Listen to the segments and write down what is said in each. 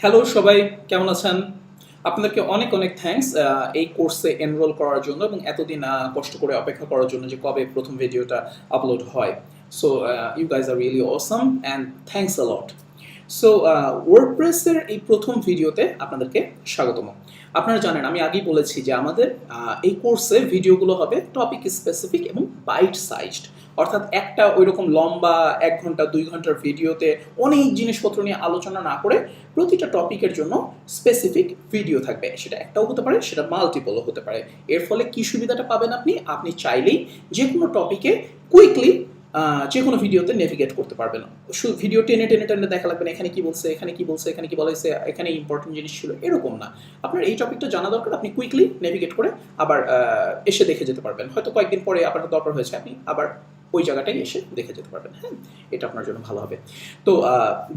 Hello সবাই, কেমন আছেন? আপনাদেরকে অনেক অনেক থ্যাঙ্কস এই কোর্সে এনরোল করার জন্য এবং এতদিন কষ্ট করে অপেক্ষা করার জন্য যে কবে প্রথম ভিডিওটা আপলোড হয়। So you guys are really awesome and thanks a lot. So ওয়ার্ডপ্রেসের এই প্রথম ভিডিওতে আপনাদেরকে স্বাগতম। আপনারা জানেন আমি আগেই বলেছি যে আমাদের এই কোর্সের ভিডিওগুলো হবে টপিক স্পেসিফিক এবং বাইট সাইজড, অর্থাৎ একটা ওইরকম লম্বা 1 ঘন্টা 2 ঘন্টার ভিডিওতে অনেক জিনিসপত্র নিয়ে আলোচনা না করে প্রতিটা টপিকের জন্য স্পেসিফিক ভিডিও থাকবে। সেটা একটাও হতে পারে, সেটা মাল্টিপলও হতে পারে। এর ফলে কি সুবিধাটা পাবেন আপনি? আপনি চাইলেই যে কোনো টপিকে কুইকলি যে কোনো ভিডিওতে নেভিগেট করতে পারবেন। শুধু ভিডিও টেনে টেনে টেনে দেখা লাগবে না, এখানে কি বলছে, এখানে কি বলছে, এখানে কি বলেছে, এখানে ইম্পর্টেন্ট জিনিস ছিল, এরকম না। আপনার এই টপিকটা জানা দরকার, আপনি কুইকলি নেভিগেট করে আবার এসে দেখে যেতে পারবেন। হয়তো কয়েকদিন পরে আপনার দরকার হয়েছে, আপনি আবার ওই জায়গাটায় এসে দেখে যেতে পারবেন। হ্যাঁ, এটা আপনার জন্য ভালো হবে। তো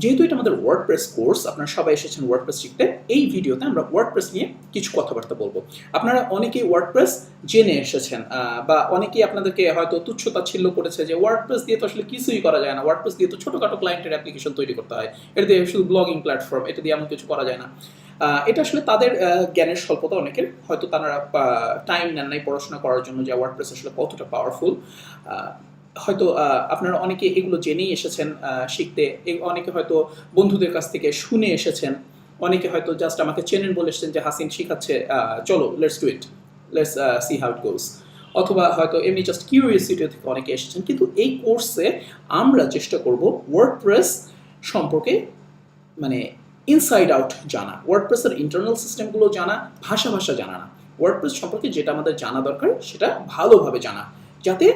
যেহেতু এটা আমাদের ওয়ার্ডপ্রেস কোর্স, আপনারা সবাই এসেছেন ওয়ার্ডপ্রেস শিখতে, এই ভিডিওতে আমরা ওয়ার্ডপ্রেস নিয়ে কিছু কথাবার্তা বলবো। আপনারা অনেকেই ওয়ার্ডপ্রেস জেনে এসেছেন, বা অনেকেই আপনাদেরকে হয়তো তুচ্ছ-তাচ্ছিল্য করেছে যে ওয়ার্ডপ্রেস দিয়ে তো আসলে কিছুই করা যায় না, ওয়ার্ডপ্রেস দিয়ে তো ছোটোখাটো ক্লায়েন্টের অ্যাপ্লিকেশন তৈরি করতে হয়, এটা দিয়ে শুধু ব্লগিং প্ল্যাটফর্ম, এটা দিয়ে এমন কিছু করা যায় না। এটা আসলে তাদের জ্ঞানের স্বল্পতা, অনেকের হয়তো তারা টাইম নেন নাই পড়াশোনা করার জন্য যে ওয়ার্ডপ্রেস আসলে কতটা পাওয়ারফুল। হয়তো আপনারা অনেকে এগুলো জেনেই এসেছেন শিখতে, অনেকে হয়তো বন্ধুদের কাছ থেকে শুনে এসেছেন, অনেকে হয়তো জাস্ট আমাকে চেনেন বলে এসেছেন যে হাসিন শিখাচ্ছে, চলো let's do it, let's see how it goes. অথবা হয়তো এমনি জাস্ট কিউরিয়াসিটি থেকে অনেকে এসেছেন। কিন্তু এই কোর্সে আমরা চেষ্টা করব ওয়ার্ডপ্রেস সম্পর্কে মানে ইনসাইড আউট জানা, ওয়ার্ডপ্রেসের ইন্টারনাল সিস্টেমগুলো জানা, ভাষা জানা না, ওয়ার্ডপ্রেস সম্পর্কে যেটা আমাদের জানা দরকার সেটা ভালোভাবে জানা, যাতে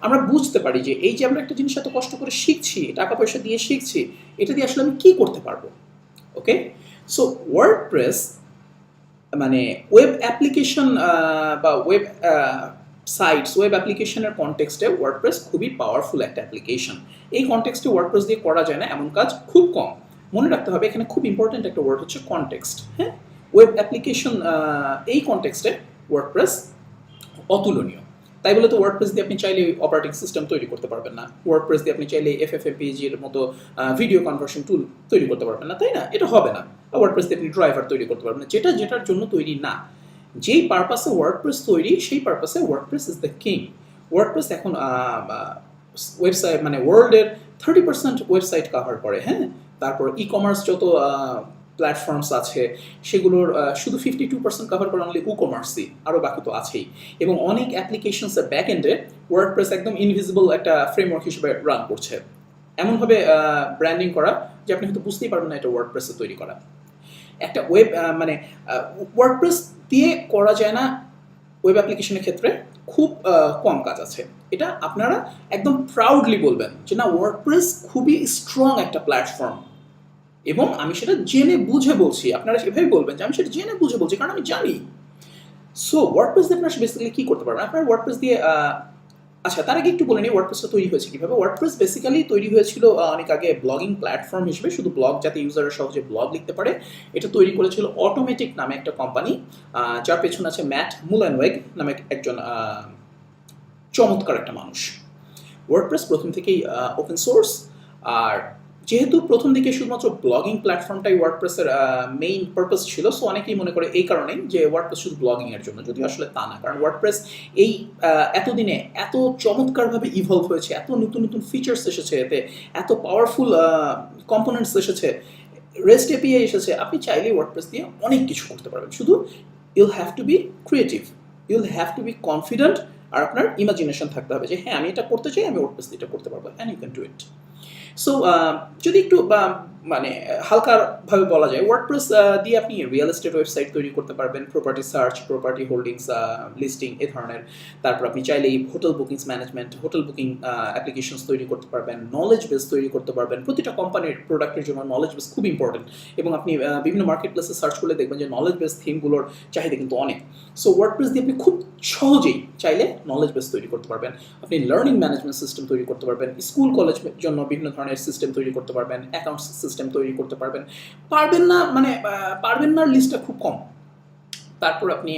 আমরা বুঝতে পারি যে এই যে আমরা একটা জিনিস এত কষ্ট করে শিখছি, টাকা পয়সা দিয়ে শিখছি, এটা দিয়ে আসলে আমি কী করতে পারবো। ওকে, সো ওয়ার্ডপ্রেস মানে ওয়েব অ্যাপ্লিকেশন বা ওয়েব সাইটস, ওয়েব অ্যাপ্লিকেশনের কনটেক্সটে ওয়ার্ডপ্রেস খুবই পাওয়ারফুল একটা অ্যাপ্লিকেশন। এই কনটেক্সটে ওয়ার্ডপ্রেস দিয়ে করা যায় না এমন কাজ খুব কম। মনে রাখতে হবে এখানে খুব ইম্পর্টেন্ট একটা ওয়ার্ড হচ্ছে কনটেক্সট। হ্যাঁ, ওয়েব অ্যাপ্লিকেশন এই কনটেক্সটে ওয়ার্ডপ্রেস অতুলনীয়। তাই বলে তো ওয়ার্ডপ্রেস দিয়ে আপনি চাইলে অপারেটিং সিস্টেম তৈরি করতে পারবেন না, ওয়ার্ডপ্রেস দিয়ে আপনি চাইলে এফএফএমপিএজির মতো ভিডিও কনভার্সন টুল তৈরি করতে পারবেন না, তাই না? এটা হবে না। ওয়ার্ডপ্রেস দিয়ে আপনি ড্রাইভার তৈরি করতে পারবেন না, যেটার জন্য তৈরি না। যেই পারপাসে ওয়ার্ডপ্রেস তৈরি, সেই পারপাসে WordPress is the king. WordPress এখন ওয়েবসাইট মানে ওয়ার্ল্ডের 30% ওয়েবসাইট কাভার করে। হ্যাঁ, তারপর ই কমার্স যত প্ল্যাটফর্মস আছে সেগুলোর শুধু 52% কাভার করে অনলি কমার্সই, আরও বাকি তো আছেই। এবং অনেক অ্যাপ্লিকেশনসের ব্যাক এন্ডে ওয়ার্ডপ্রেস একদম ইনভিজিবল একটা ফ্রেমওয়ার্ক হিসেবে রান করছে, এমনভাবে ব্র্যান্ডিং করা যে আপনি হয়তো বুঝতেই পারবেন না এটা ওয়ার্ডপ্রেসে তৈরি করা। একটা ওয়েব মানে ওয়ার্ডপ্রেস দিয়ে করা যায় না ওয়েব অ্যাপ্লিকেশনের ক্ষেত্রে খুব কম কাজ আছে। এটা আপনারা একদম প্রাউডলি বলবেন যে না, ওয়ার্ডপ্রেস খুবই স্ট্রং একটা প্ল্যাটফর্ম, এবং আমি সেটা জেনে বুঝে বলছি। আপনারা সেভাবেই বলবেন যে আমি সেটা জেনে বুঝে বলছি, কারণ আমি জানি। সো ওয়ার্ডপ্রেস দিয়ে আপনারা বেসিক্যালি কী করতে পারবেন? আপনারা ওয়ার্ডপ্রেস দিয়ে আচ্ছা, তার আগে একটু বলে নিই ওয়ার্ডপ্রেসটা তৈরি হয়েছে কীভাবে। ওয়ার্ডপ্রেস বেসিক্যালি তৈরি হয়েছিল অনেক আগে ব্লগিং প্ল্যাটফর্ম হিসেবে, শুধু ব্লগ, যাতে ইউজাররা সহজে ব্লগ লিখতে পারে। এটা তৈরি করেছিল অটোমেটিক নামে একটা কোম্পানি, যার পেছনে আছে ম্যাট মুলানওয়েগ নামে একজন চমৎকার একটা মানুষ। ওয়ার্ডপ্রেস প্রথম থেকেই ওপেন সোর্স, আর যেহেতু প্রথম দিকে শুধুমাত্র ব্লগিং প্ল্যাটফর্মটাই ওয়ার্ডপ্রেসের মেইন পারপাস ছিল, সো অনেকেই মনে করে এই কারণেই যে ওয়ার্ডপ্রেস শুধু ব্লগিংয়ের জন্য, যদিও আসলে তা না। কারণ ওয়ার্ডপ্রেস এই এতদিনে এত চমৎকারভাবে ইভলভ হয়েছে, এত নতুন নতুন ফিচার্স এসেছে, এতে এত পাওয়ারফুল কম্পোনেন্টস এসেছে, রেস্ট এপিআই এসেছে, আপনি চাইলেই ওয়ার্ডপ্রেস দিয়ে অনেক কিছু করতে পারবেন। শুধু you'll have to be creative, you'll have to be confident, আর আপনার ইমাজিনেশন থাকতে হবে যে হ্যাঁ আমি এটা করতে চাই, আমি ওয়ার্ডপ্রেস দিয়ে এটা করতে পারবো, and you can do it. So যদি একটু মানে হালকাভাবে বলা যায়, ওয়ার্ডপ্রেস দিয়ে আপনি রিয়েল এস্টেট ওয়েবসাইট তৈরি করতে পারবেন, property search, property holdings listing এ ধরনের। তারপর আপনি চাইলেই hotel bookings management, hotel booking applications তৈরি করতে পারবেন, নলেজ বেস তৈরি করতে পারবেন। প্রতিটা কোম্পানির প্রোডাক্টের জন্য নলেজ বেস খুব ইম্পর্টেন্ট, এবং আপনি বিভিন্ন মার্কেট প্লেসে সার্চ করলে দেখবেন যে নলেজ বেস থিমগুলোর চাহিদা কিন্তু অনেক। সো ওয়ার্ডপ্রেস দিয়ে আপনি খুব সহজেই চাইলে নলেজ বেস তৈরি করতে পারবেন। আপনি লার্নিং ম্যানেজমেন্ট সিস্টেম তৈরি করতে পারবেন, স্কুল কলেজ জন্য বিভিন্ন ধরনের সিস্টেম তৈরি করতে পারবেন, অ্যাকাউন্টস সিস্টেম তৈরি করতে পারবেন। পারবেন না মানে পারবেন না লিস্টটা খুব কম। তারপর আপনি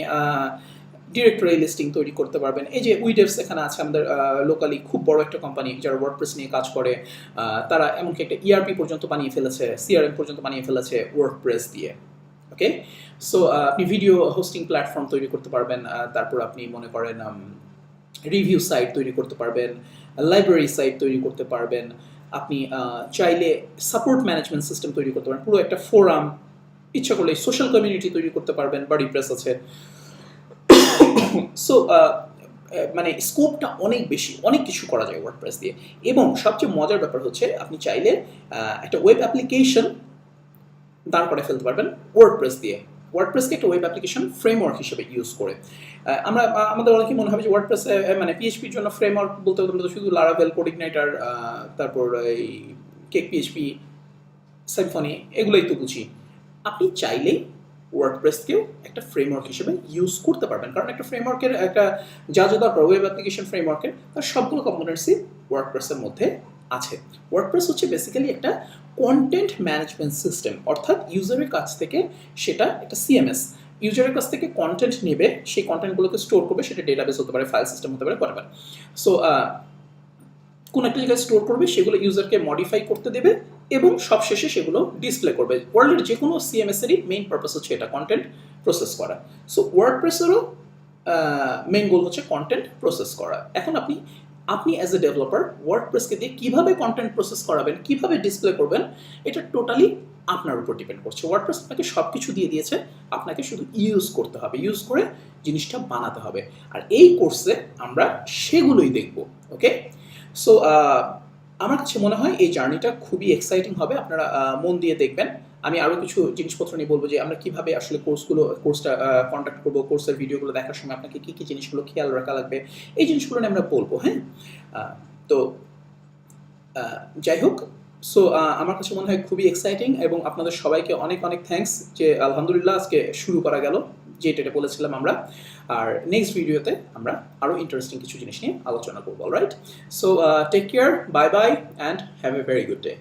ডিরেক্টরি লিস্টিং তৈরি করতে পারবেন। এই যে উইডেভস এখানে আছে আমাদের লোকালি খুব বড় একটা কোম্পানি যারা ওয়ার্ডপ্রেস নিয়ে কাজ করে, তারা এমনকি একটা ইআরপি পর্যন্ত বানিয়ে ফেলেছে, সিআরএম পর্যন্ত বানিয়ে ফেলেছে ওয়ার্ডপ্রেস দিয়ে। ওকে, সো আপনি ভিডিও হোস্টিং প্ল্যাটফর্ম তৈরি করতে পারবেন, তারপর আপনি মনে করেন রিভিউ সাইট তৈরি করতে পারবেন, লাইব্রেরি সাইট তৈরি করতে পারবেন, আপনি চাইলে সাপোর্ট ম্যানেজমেন্ট সিস্টেম তৈরি করতে পারেন, পুরো একটা ফোরাম, ইচ্ছা করলে সোশ্যাল কমিউনিটি তৈরি করতে পারবেন, ওয়ার্ডপ্রেস আছে। সো মানে স্কোপটা অনেক বেশি, অনেক কিছু করা যায় ওয়ার্ডপ্রেস দিয়ে। এবং সবচেয়ে মজার ব্যাপার হচ্ছে আপনি চাইলে একটা ওয়েব অ্যাপ্লিকেশন দাঁড় করে ফেলতে পারবেন ওয়ার্ডপ্রেস দিয়ে, ওয়ার্ডপ্রেসকে একটা ওয়েব অ্যাপ্লিকেশন ফ্রেমওয়ার্ক হিসেবে ইউজ করে। আমাদের অনেকেই মনে হবে যে ওয়ার্ডপ্রেস মানে পিএইচপির জন্য ফ্রেমওয়ার্ক বলতে আমরা শুধু লারাভেল, কোডিগনাইটার, তারপর এই কেক পিএইচপি, সিম্ফনি এগুলোই তো বুঝি। আপনি চাইলেই ওয়ার্ডপ্রেসকেও একটা ফ্রেমওয়ার্ক হিসেবে ইউজ করতে পারবেন, কারণ একটা ফ্রেমওয়ার্কের একটা যা দরকার ওয়েব অ্যাপ্লিকেশন ফ্রেমওয়ার্কের তার সবগুলো কম্পোনেন্টসই ওয়ার্ডপ্রেসের মধ্যে আছে। ওয়ার্ডপ্রেস হচ্ছে বেসিক্যালি একটা কন্টেন্ট ম্যানেজমেন্ট সিস্টেম, অর্থাৎ ইউজারের কাছ থেকে সেটা একটা সিএমএস, ইউজারের কাছ থেকে কন্টেন্ট নেবে, সেই কন্টেন্টগুলোকে স্টোর করবে, সেটা ডেটাবেস হতে পারে, ফাইল সিস্টেম হতে পারে, whatever। সো কোন একটা জায়গায় স্টোর করবে, সেগুলো ইউজারকে মডিফাই করতে দেবে এবং সবশেষে সেগুলো ডিসপ্লে করবে। ওয়ার্ল্ডের যে কোনো সিএমএস-এরই মেইন পারপাস হচ্ছে এটা, কন্টেন্ট প্রসেস করা। সো ওয়ার্ডপ্রেসেরও মেইন গোল হচ্ছে কন্টেন্ট প্রসেস করা। এখন আপনি অ্যাজ এ ডেভেলপার ওয়ার্ডপ্রেসকে দিয়ে কীভাবে কন্টেন্ট প্রসেস করাবেন, কীভাবে ডিসপ্লে করবেন, এটা টোটালি আপনার উপর ডিপেন্ড করছে। ওয়ার্ডপ্রেস আপনাকে সব কিছু দিয়ে দিয়েছে, আপনাকে শুধু ইউজ করতে হবে, ইউজ করে জিনিসটা বানাতে হবে। আর এই কোর্সে আমরা সেগুলোই দেখব। ওকে, সো আমার কাছে মনে হয় এই জার্নিটা খুবই এক্সাইটিং হবে, আপনারা মন দিয়ে দেখবেন। আমি আরও কিছু জিনিসপত্র নিয়ে বলবো যে আমরা কীভাবে আসলে কোর্সটা কন্ডাক্ট করবো, কোর্সের ভিডিওগুলো দেখার সময় আপনাকে কী কী জিনিসগুলো খেয়াল রাখা লাগবে, এই জিনিসগুলো নিয়ে আমরা বলবো। হ্যাঁ, তো যাই হোক, সো আমার কাছে মনে হয় খুবই এক্সাইটিং এবং আপনাদের সবাইকে অনেক অনেক থ্যাঙ্কস যে আলহামদুলিল্লাহ আজকে শুরু করা গেল, যেটা বলেছিলাম আমরা। আর নেক্সট ভিডিওতে আমরা আরও ইন্টারেস্টিং কিছু জিনিস নিয়ে আলোচনা করবো। Alright, so take care, bye bye and have a very good day.